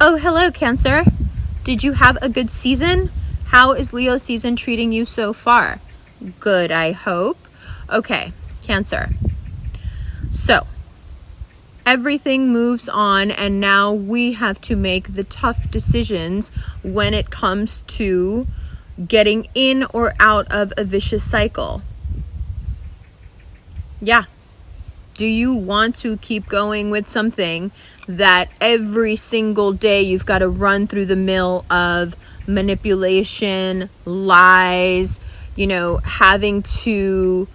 Oh, hello, Cancer. Did you have a good season? How is Leo season treating you so far? Good, I hope. Okay, Cancer. So, everything moves on, and now we have to make the tough decisions when it comes to getting in or out of a vicious cycle. Yeah. Do you want to keep going with something that every single day you've got to run through the mill of manipulation, lies, having to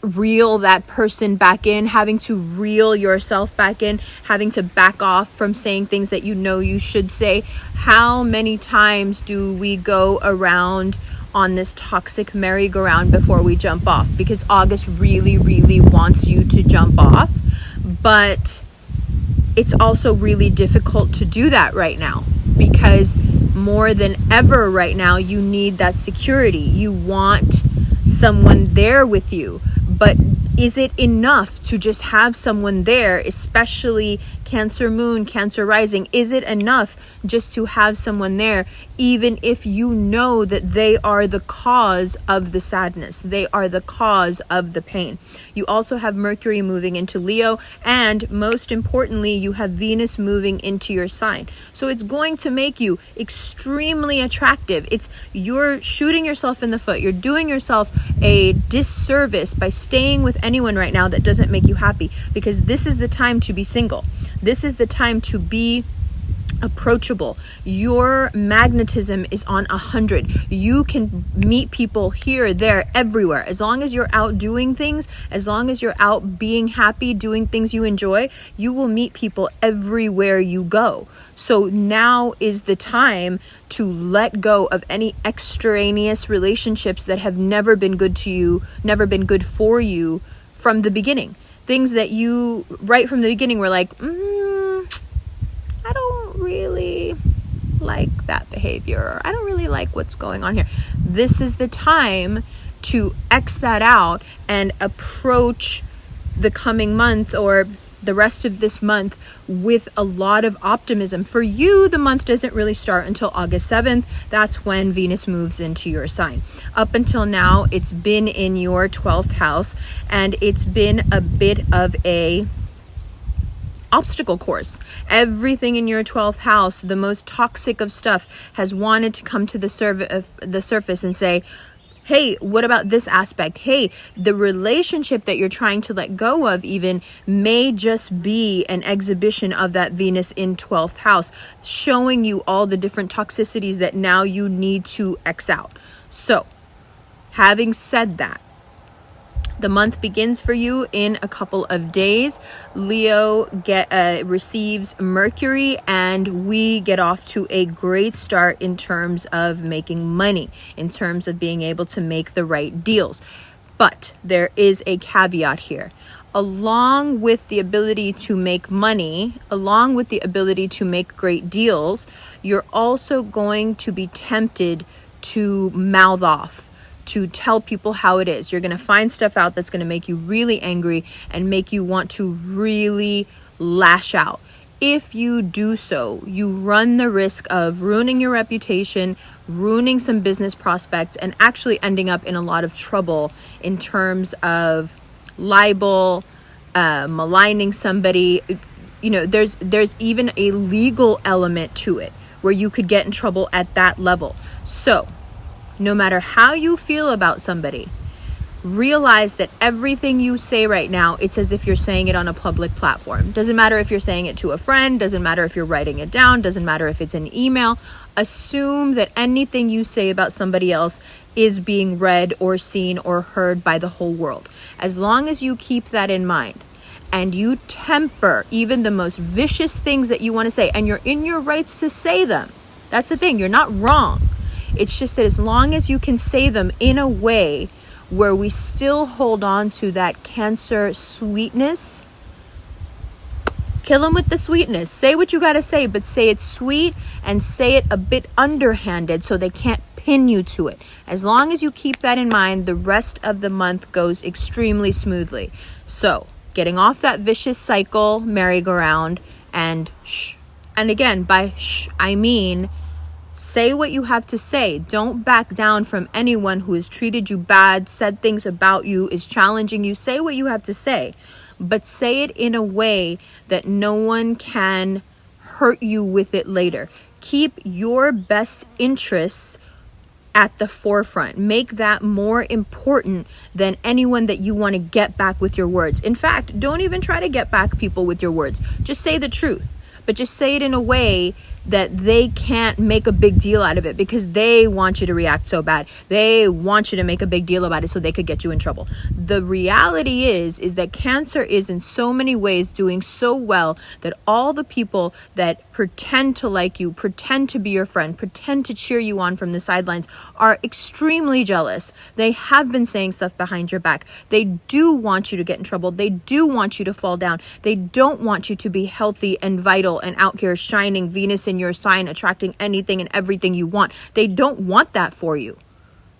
reel that person back in, having to reel yourself back in, having to back off from saying things that you should say? How many times do we go around on this toxic merry-go-round before we jump off? Because August really, really wants you to jump off, but it's also really difficult to do that right now, because more than ever right now, you need that security. You want someone there with you, but is it enough to just have someone there, especially Cancer Moon, Cancer Rising? Is it enough just to have someone there, even if you know that they are the cause of the sadness, they are the cause of the pain? You also have Mercury moving into Leo, and most importantly, you have Venus moving into your sign. So it's going to make you extremely attractive. You're shooting yourself in the foot. You're doing yourself a disservice by staying with anyone right now that doesn't make you happy, because this is the time to be single. This is the time to be approachable. Your magnetism is on 100. You can meet people here, there, everywhere. As long as you're out doing things, as long as you're out being happy, doing things you enjoy, you will meet people everywhere you go. So now is the time to let go of any extraneous relationships that have never been good to you, never been good for you from the beginning. Things that you, right from the beginning, were like, I don't really like that behavior, or I don't really like what's going on here. This is the time to X that out and approach the coming month, or the rest of this month, with a lot of optimism. For you, the month doesn't really start until August 7th. That's when Venus moves into your sign. Up until now, it's been in your 12th house, and it's been a bit of a obstacle course. Everything in your 12th house, the most toxic of stuff, has wanted to come to the surface and say, hey, what about this aspect? Hey, the relationship that you're trying to let go of even may just be an exhibition of that Venus in 12th house, showing you all the different toxicities that now you need to X out. So, having said that, the month begins for you in a couple of days. Leo receives Mercury, and we get off to a great start in terms of making money, in terms of being able to make the right deals. But there is a caveat here. Along with the ability to make money, along with the ability to make great deals, you're also going to be tempted to mouth off, to tell people how it is. You're going to find stuff out that's going to make you really angry and make you want to really lash out. If you do so, you run the risk of ruining your reputation, ruining some business prospects, and actually ending up in a lot of trouble in terms of libel, maligning somebody. There's even a legal element to it where you could get in trouble at that level. So, no matter how you feel about somebody, realize that everything you say right now, it's as if you're saying it on a public platform. Doesn't matter if you're saying it to a friend, doesn't matter if you're writing it down, doesn't matter if it's an email. Assume that anything you say about somebody else is being read or seen or heard by the whole world. As long as you keep that in mind, and you temper even the most vicious things that you want to say, and you're in your rights to say them. That's the thing, you're not wrong. It's just that as long as you can say them in a way where we still hold on to that Cancer sweetness, kill them with the sweetness. Say what you got to say, but say it sweet and say it a bit underhanded so they can't pin you to it. As long as you keep that in mind, the rest of the month goes extremely smoothly. So, getting off that vicious cycle, merry-go-round, and And again, by shh, I mean, say what you have to say. Don't back down from anyone who has treated you bad, said things about you, is challenging you. Say what you have to say, but say it in a way that no one can hurt you with it later. Keep your best interests at the forefront. Make that more important than anyone that you want to get back with your words. In fact, don't even try to get back people with your words. Just say the truth, but just say it in a way that they can't make a big deal out of it because they want you to react so bad. They want you to make a big deal about it so they could get you in trouble. The reality is that Cancer is in so many ways doing so well that all the people that pretend to like you, pretend to be your friend, pretend to cheer you on from the sidelines are extremely jealous. They have been saying stuff behind your back. They do want you to get in trouble. They do want you to fall down. They don't want you to be healthy and vital and out here shining, Venus in your sign, attracting anything and everything you want. They don't want that for you.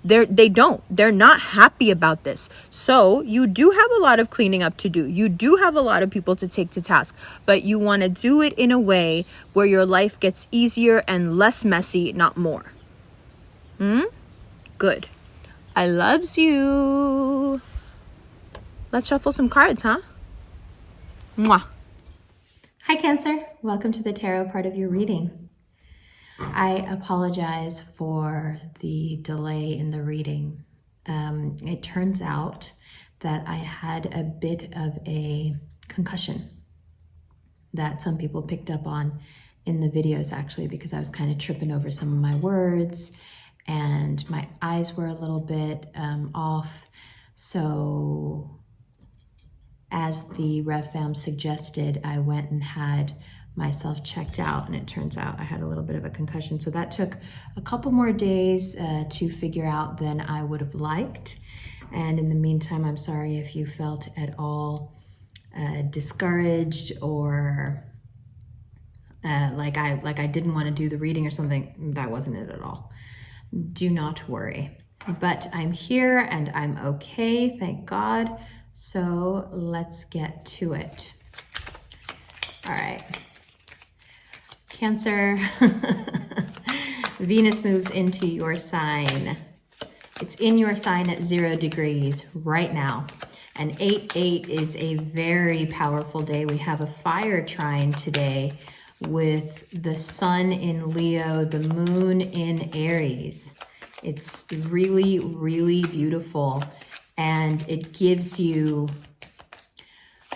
They're not happy about this. So you do have a lot of cleaning up to do. You do have a lot of people to take to task, but you want to do it in a way where your life gets easier and less messy, not more. Good. I loves you. Let's shuffle some cards, huh? Mwah. Hi, Cancer. Welcome to the tarot part of your reading. I apologize for the delay in the reading. It turns out that I had a bit of a concussion that some people picked up on in the videos, actually, because I was kind of tripping over some of my words and my eyes were a little bit off. So as the Rev Fam suggested, I went and had myself checked out, and it turns out I had a little bit of a concussion. So that took a couple more days to figure out than I would have liked. And in the meantime, I'm sorry if you felt at all discouraged or like I didn't want to do the reading or something. That wasn't it at all. Do not worry. But I'm here and I'm okay, thank God. So let's get to it. All right. Cancer, Venus moves into your sign. It's in your sign at 0 degrees right now. And 8/8 is a very powerful day. We have a fire trine today with the sun in Leo, the moon in Aries. It's really, really beautiful. And it gives you,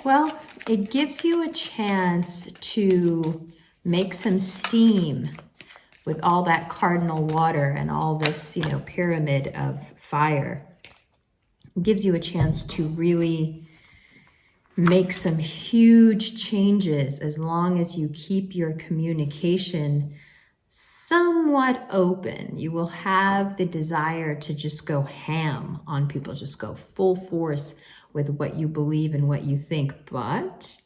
well, it gives you a chance to make some steam with all that cardinal water and all this, pyramid of fire. It gives you a chance to really make some huge changes as long as you keep your communication somewhat open. You will have the desire to just go ham on people, just go full force with what you believe and what you think, but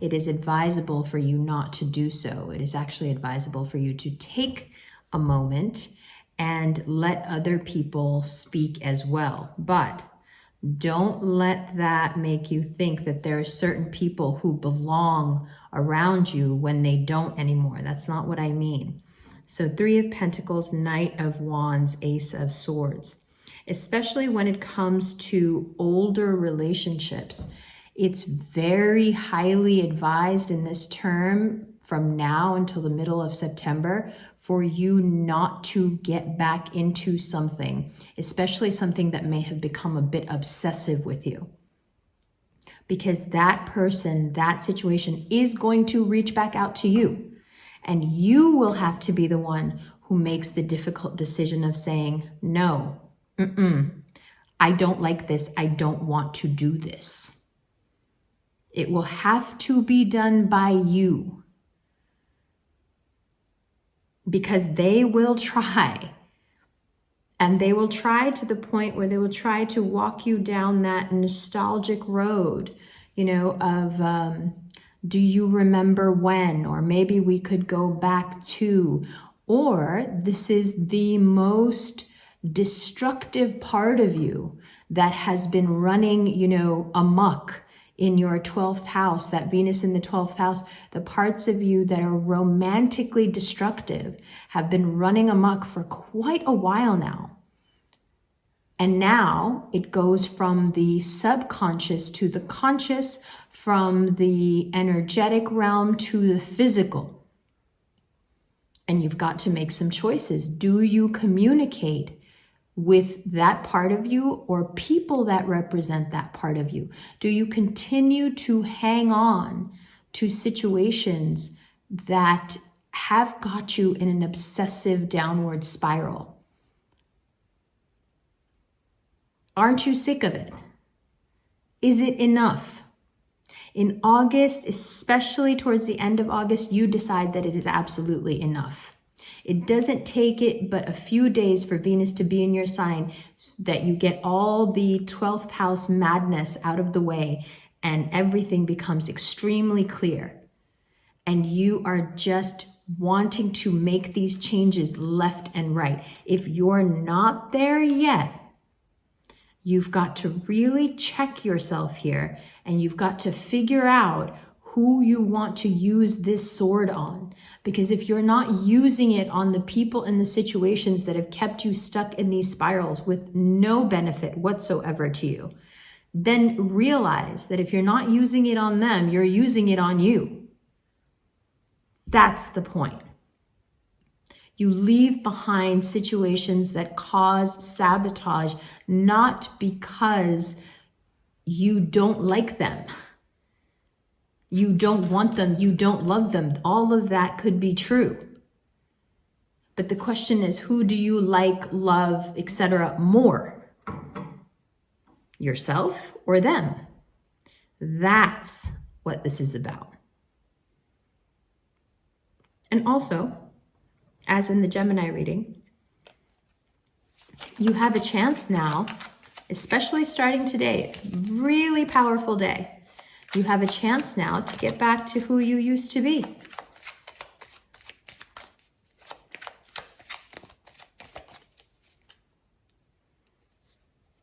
it is advisable for you not to do so. It is actually advisable for you to take a moment and let other people speak as well. But don't let that make you think that there are certain people who belong around you when they don't anymore. That's not what I mean. So 3 of Pentacles, Knight of Wands, Ace of Swords. Especially when it comes to older relationships, it's very highly advised in this term from now until the middle of September for you not to get back into something, especially something that may have become a bit obsessive with you. Because that person, that situation is going to reach back out to you. And you will have to be the one who makes the difficult decision of saying, no, I don't like this. I don't want to do this. It will have to be done by you. Because they will try. And they will try to the point where they will try to walk you down that nostalgic road, of do you remember when? Or maybe we could go back to, or this is the most destructive part of you that has been running, amok in your 12th house, that Venus in the 12th house, the parts of you that are romantically destructive have been running amok for quite a while now. And now it goes from the subconscious to the conscious, from the energetic realm to the physical. And you've got to make some choices. Do you communicate with that part of you or people that represent that part of you? Do you continue to hang on to situations that have got you in an obsessive downward spiral? Aren't you sick of it? Is it enough? In August, especially towards the end of August, you decide that it is absolutely enough. It doesn't take it but a few days for Venus to be in your sign so that you get all the 12th house madness out of the way and everything becomes extremely clear. And you are just wanting to make these changes left and right. If you're not there yet, you've got to really check yourself here, and you've got to figure out who you want to use this sword on. Because if you're not using it on the people and the situations that have kept you stuck in these spirals with no benefit whatsoever to you, then realize that if you're not using it on them, you're using it on you. That's the point. You leave behind situations that cause sabotage, not because you don't like them, you don't want them, you don't love them. All of that could be true. But the question is, who do you like, love, etc. more? Yourself or them? That's what this is about. And also, as in the Gemini reading, you have a chance now, especially starting today, really powerful day. You have a chance now to get back to who you used to be.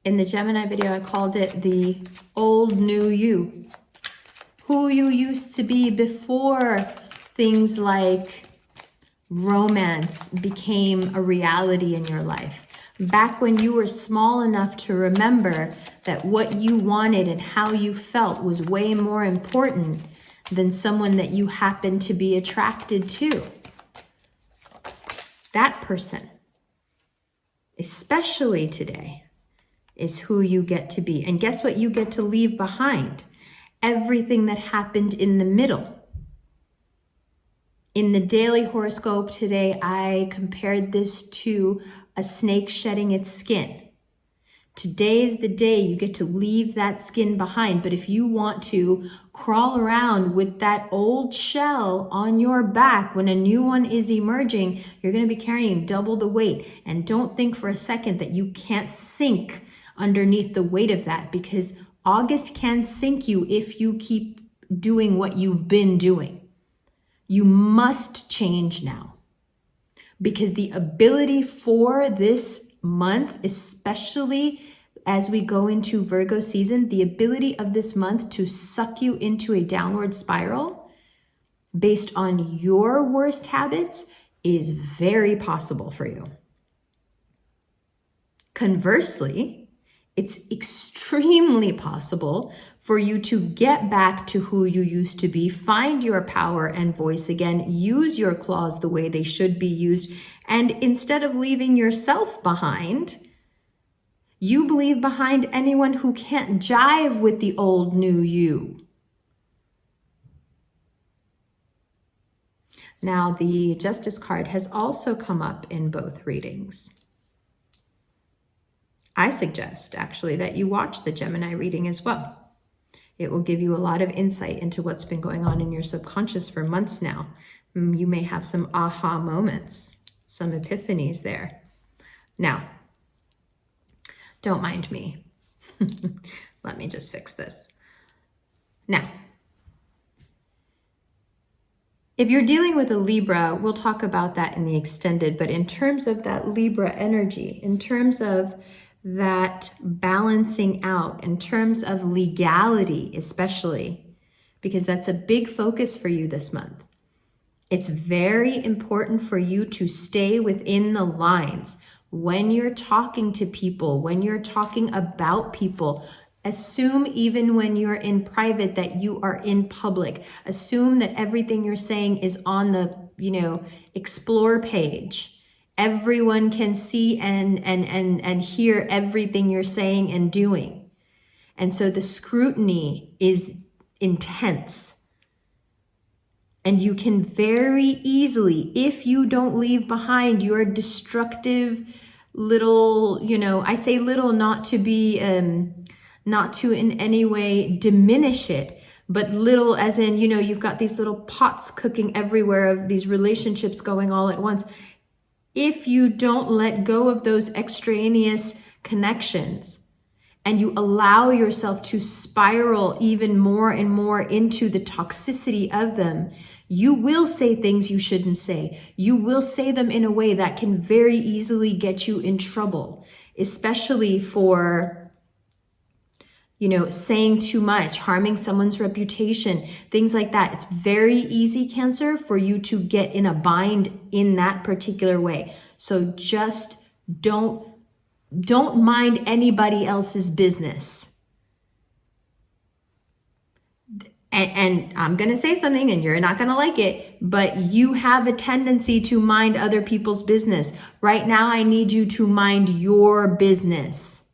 In the Gemini video, I called it the old new you. Who you used to be before things like romance became a reality in your life. Back when you were small enough to remember that what you wanted and how you felt was way more important than someone that you happened to be attracted to. That person, especially today, is who you get to be. And guess what you get to leave behind? Everything that happened in the middle. In the daily horoscope today, I compared this to a snake shedding its skin. Today is the day you get to leave that skin behind. But if you want to crawl around with that old shell on your back when a new one is emerging, you're going to be carrying double the weight. And don't think for a second that you can't sink underneath the weight of that, because August can sink you if you keep doing what you've been doing. You must change now, because the ability for this month, especially as we go into Virgo season, the ability of this month to suck you into a downward spiral based on your worst habits is very possible for you. Conversely, it's extremely possible for you to get back to who you used to be, find your power and voice again, use your claws the way they should be used, and instead of leaving yourself behind, you leave behind anyone who can't jive with the old new you. Now, the Justice card has also come up in both readings. I suggest, actually, that you watch the Gemini reading as well. It will give you a lot of insight into what's been going on in your subconscious for months now. You may have some aha moments, some epiphanies there. Now, don't mind me. Let me just fix this. Now, if you're dealing with a Libra, we'll talk about that in the extended, but in terms of that Libra energy, in terms of that balancing out in terms of legality, especially, because that's a big focus for you this month. It's very important for you to stay within the lines when you're talking to people, when you're talking about people. Assume even when you're in private that you are in public. Assume that everything you're saying is on the, explore page. Everyone can see and hear everything you're saying and doing. And so the scrutiny is intense. And you can very easily, if you don't leave behind your destructive little, I say little not to be, not to in any way diminish it, but little as in, you've got these little pots cooking everywhere of these relationships going all at once. If you don't let go of those extraneous connections, and you allow yourself to spiral even more and more into the toxicity of them, you will say things you shouldn't say. You will say them in a way that can very easily get you in trouble, especially for, saying too much, harming someone's reputation, things like that. It's very easy, Cancer, for you to get in a bind in that particular way. So just don't mind anybody else's business. And I'm going to say something and you're not going to like it, but you have a tendency to mind other people's business. Right now, I need you to mind your business.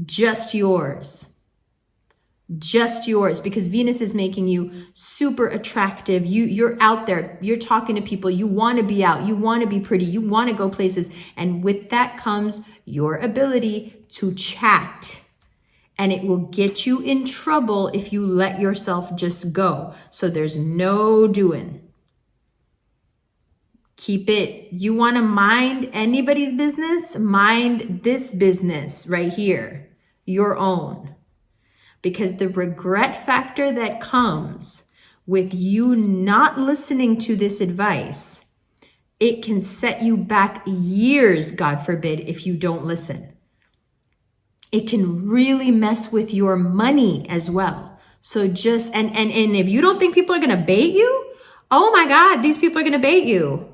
Just yours. Just yours, because Venus is making you super attractive. You're out there, you're talking to people, you want to be out, you want to be pretty, you want to go places. And with that comes your ability to chat. And it will get you in trouble if you let yourself just go. So there's no doing. Keep it. You want to mind anybody's business? Mind this business right here, your own. Because the regret factor that comes with you not listening to this advice, it can set you back years, God forbid, if you don't listen. It can really mess with your money as well. So just, and if you don't think people are going to bait you, oh my God, these people are going to bait you.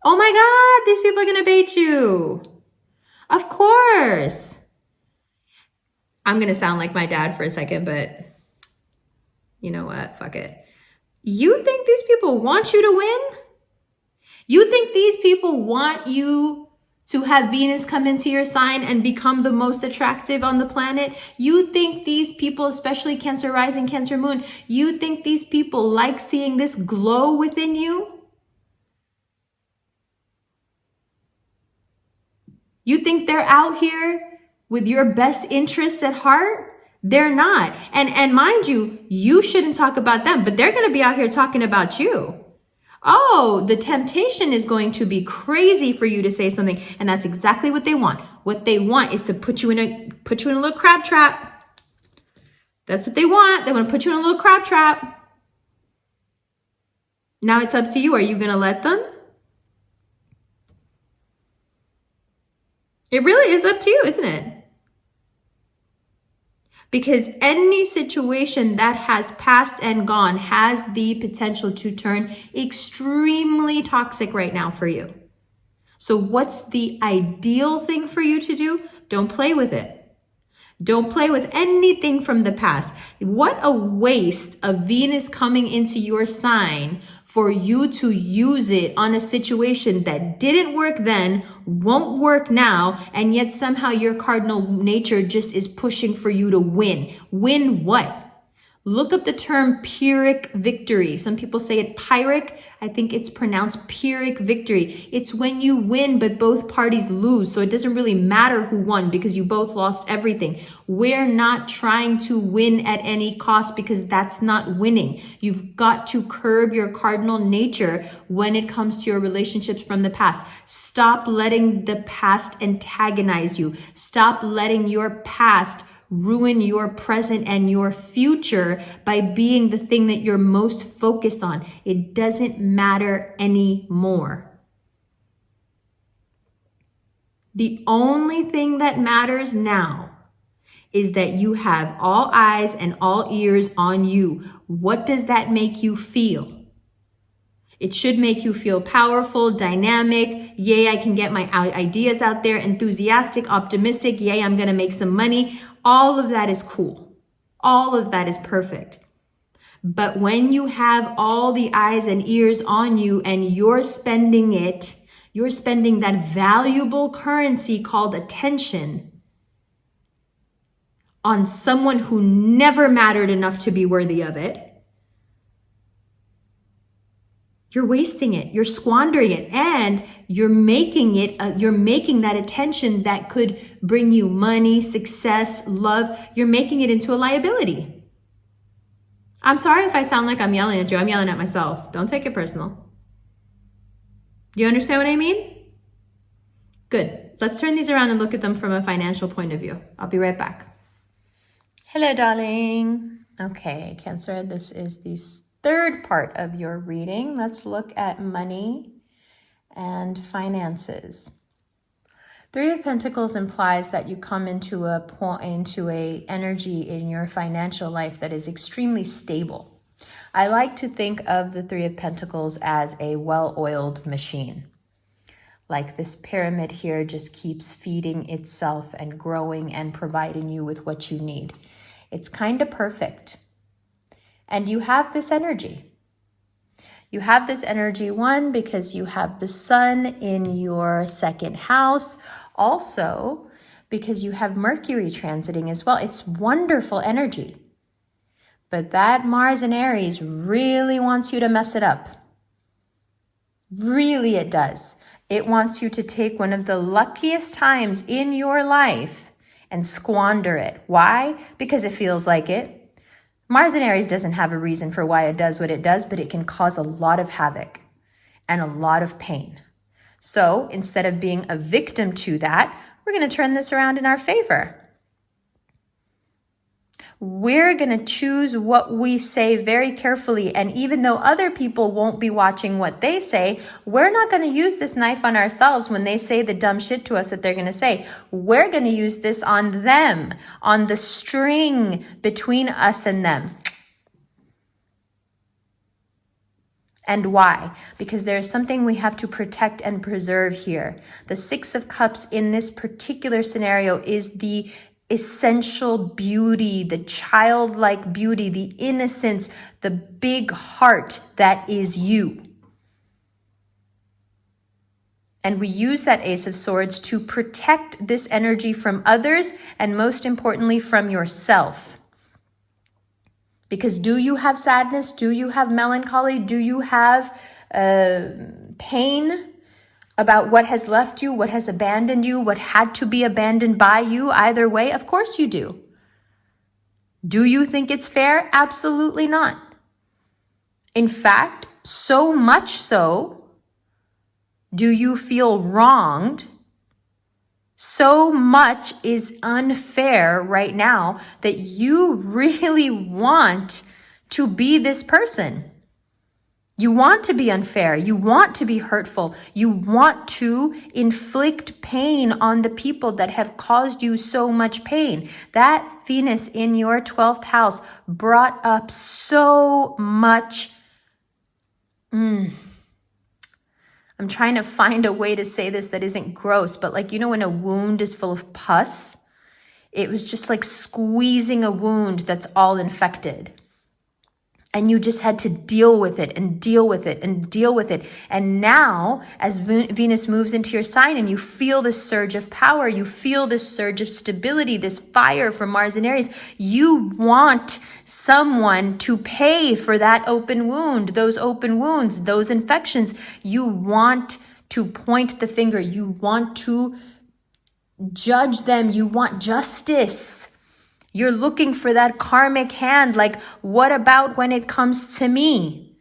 Oh my God, these people are going to bait you. Of course. I'm going to sound like my dad for a second, but you know what? Fuck it. You think these people want you to win? You think these people want you to have Venus come into your sign and become the most attractive on the planet? You think these people, especially Cancer rising, Cancer moon, you think these people like seeing this glow within you? You think they're out here with your best interests at heart? They're not. And mind you, you shouldn't talk about them, but they're going to be out here talking about you. Oh, the temptation is going to be crazy for you to say something. And that's exactly what they want. What they want is to put you in a little crab trap. That's what they want. They want to put you in a little crab trap. Now it's up to you. Are you going to let them? It really is up to you, isn't it? Because any situation that has passed and gone has the potential to turn extremely toxic right now for you. So what's the ideal thing for you to do? Don't play with it. Don't play with anything from the past. What a waste of Venus coming into your sign for you to use it on a situation that didn't work then, won't work now, and yet somehow your cardinal nature just is pushing for you to win. Win what? Look up the term Pyrrhic victory. Some people say it Pyrrhic. I think it's pronounced Pyrrhic victory. It's when you win, but both parties lose. So it doesn't really matter who won because you both lost everything. We're not trying to win at any cost because that's not winning. You've got to curb your cardinal nature when it comes to your relationships from the past. Stop letting the past antagonize you. Stop letting your past ruin your present and your future by being the thing that you're most focused on. It doesn't matter anymore. The only thing that matters now is that you have all eyes and all ears on you. What does that make you feel? It should make you feel powerful, dynamic. Yay, I can get my ideas out there. Enthusiastic, optimistic. Yay, I'm going to make some money. All of that is cool. All of that is perfect. But when you have all the eyes and ears on you and you're spending that valuable currency called attention on someone who never mattered enough to be worthy of it, you're wasting it, you're squandering it, and you're making that attention that could bring you money, success, love, you're making it into a liability. I'm sorry if I sound like I'm yelling at you. I'm yelling at myself. Don't take it personal. You understand what I mean? Good. Let's turn these around and look at them from a financial point of view. I'll be right back. Hello, darling. Okay, Cancer, this is the third part of your reading. Let's look at money and finances. Three of Pentacles implies that you come into a energy in your financial life that is extremely stable. I like to think of the Three of Pentacles as a well-oiled machine. Like this pyramid here just keeps feeding itself and growing and providing you with what you need. It's kind of perfect. And you have this energy. You have this energy, one, because you have the sun in your second house. Also, because you have Mercury transiting as well. It's wonderful energy. But that Mars in Aries really wants you to mess it up. Really, it does. It wants you to take one of the luckiest times in your life and squander it. Why? Because it feels like it. Mars in Aries doesn't have a reason for why it does what it does, but it can cause a lot of havoc and a lot of pain. So instead of being a victim to that, we're going to turn this around in our favor. We're going to choose what we say very carefully. And even though other people won't be watching what they say, we're not going to use this knife on ourselves when they say the dumb shit to us that they're going to say. We're going to use this on them, on the string between us and them. And why? Because there's something we have to protect and preserve here. The Six of Cups in this particular scenario is the essential beauty, the childlike beauty, the innocence, the big heart that is you. And we use that Ace of Swords to protect this energy from others and most importantly from yourself. Because do you have sadness? Do you have melancholy? Do you have pain about what has left you, what has abandoned you, what had to be abandoned by you? Either way, of course you do. Do you think it's fair? Absolutely not. In fact, so much so, do you feel wronged? So much is unfair right now that you really want to be this person. You want to be unfair. You want to be hurtful. You want to inflict pain on the people that have caused you so much pain. That Venus in your 12th house brought up so much. I'm trying to find a way to say this that isn't gross, but like, you know, when a wound is full of pus, it was just like squeezing a wound that's all infected. And you just had to deal with it and deal with it and deal with it. And now, as Venus moves into your sign and you feel this surge of power, you feel this surge of stability, this fire from Mars and Aries, you want someone to pay for that open wound, those open wounds, those infections. You want to point the finger. You want to judge them. You want justice. You're looking for that karmic hand. Like, what about when it comes to me?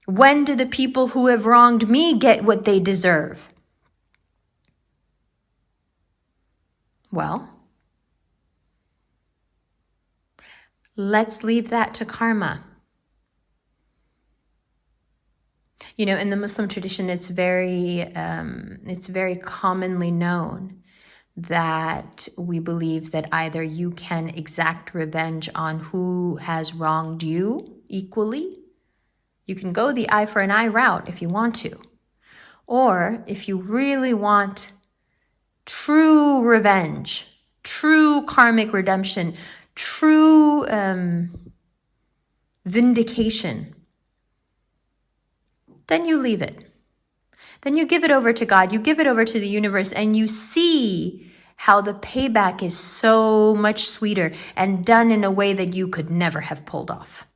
When do the people who have wronged me get what they deserve? Well, let's leave that to karma. You know, in the Muslim tradition, it's very commonly known that we believe that either you can exact revenge on who has wronged you equally. You can go the eye for an eye route if you want to. Or if you really want true revenge, true karmic redemption, true vindication, then you leave it. Then you give it over to God, you give it over to the universe, and you see how the payback is so much sweeter and done in a way that you could never have pulled off.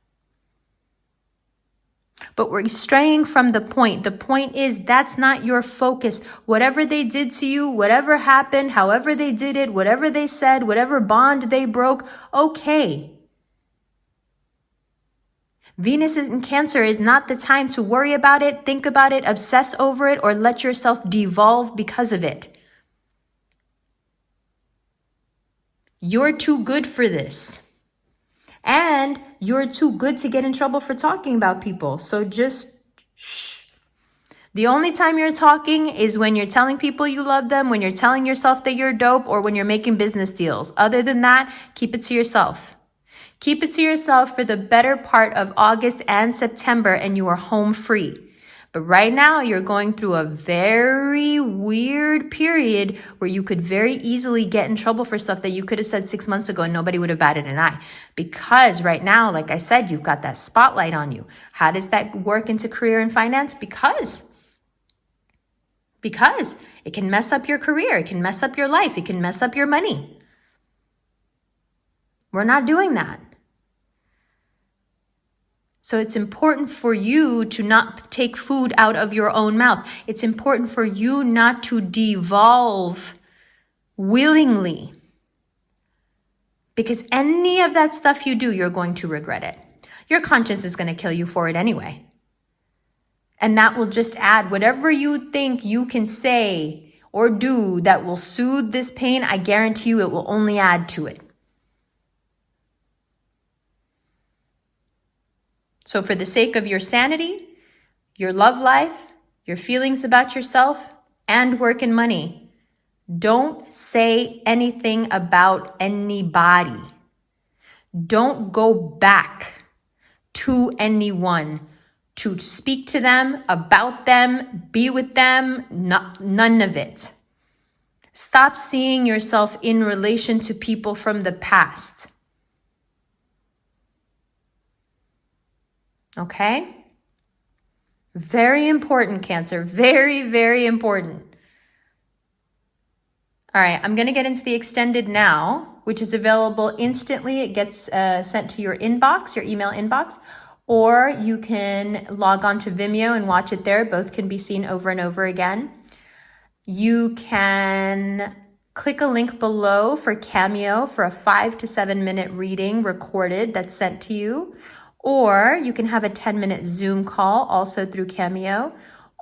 But we're straying from the point. The point is that's not your focus. Whatever they did to you, whatever happened, however they did it, whatever they said, whatever bond they broke, okay. Venus in Cancer is not the time to worry about it, think about it, obsess over it, or let yourself devolve because of it. You're too good for this. And you're too good to get in trouble for talking about people. So just shh. The only time you're talking is when you're telling people you love them, when you're telling yourself that you're dope, or when you're making business deals. Other than that, keep it to yourself. Keep it to yourself for the better part of August and September, and you are home free. But right now, you're going through a very weird period where you could very easily get in trouble for stuff that you could have said 6 months ago and nobody would have batted an eye. Because right now, like I said, you've got that spotlight on you. How does that work into career and finance? Because it can mess up your career. It can mess up your life. It can mess up your money. We're not doing that. So it's important for you to not take food out of your own mouth. It's important for you not to devolve willingly. Because any of that stuff you do, you're going to regret it. Your conscience is going to kill you for it anyway. And that will just add whatever you think you can say or do that will soothe this pain. I guarantee you it will only add to it. So for the sake of your sanity, your love life, your feelings about yourself, and work and money, don't say anything about anybody. Don't go back to anyone to speak to them, about them, be with them, none of it. Stop seeing yourself in relation to people from the past. Okay? Very important, Cancer. Very, very important. All right, I'm going to get into the extended now, which is available instantly. It gets sent to your inbox, your email inbox, or you can log on to Vimeo and watch it there. Both can be seen over and over again. You can click a link below for Cameo for a 5 to 7 minute reading recorded that's sent to you. Or you can have a 10-minute Zoom call also through Cameo.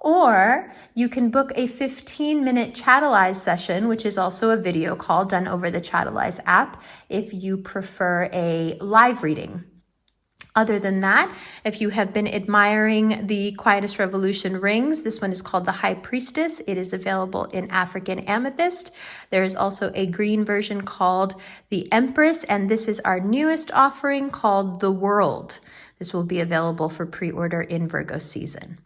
Or you can book a 15-minute Chatalize session, which is also a video call done over the Chatalize app if you prefer a live reading. Other than that, if you have been admiring the Quietest Revolution rings, this one is called the High Priestess. It is available in African Amethyst. There is also a green version called the Empress, and this is our newest offering called the World. This will be available for pre-order in Virgo season.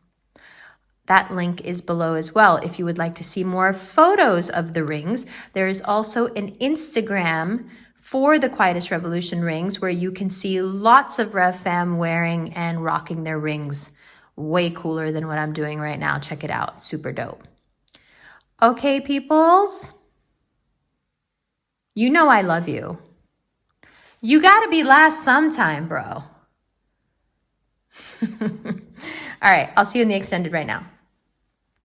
That link is below as well. If you would like to see more photos of the rings, there is also an Instagram for the Quietest Revolution rings where you can see lots of Rev Fam wearing and rocking their rings. Way cooler than what I'm doing right now. Check it out. Super dope. Okay, peoples. You know I love you. You gotta be last sometime, bro. All right, I'll see you in the extended right now.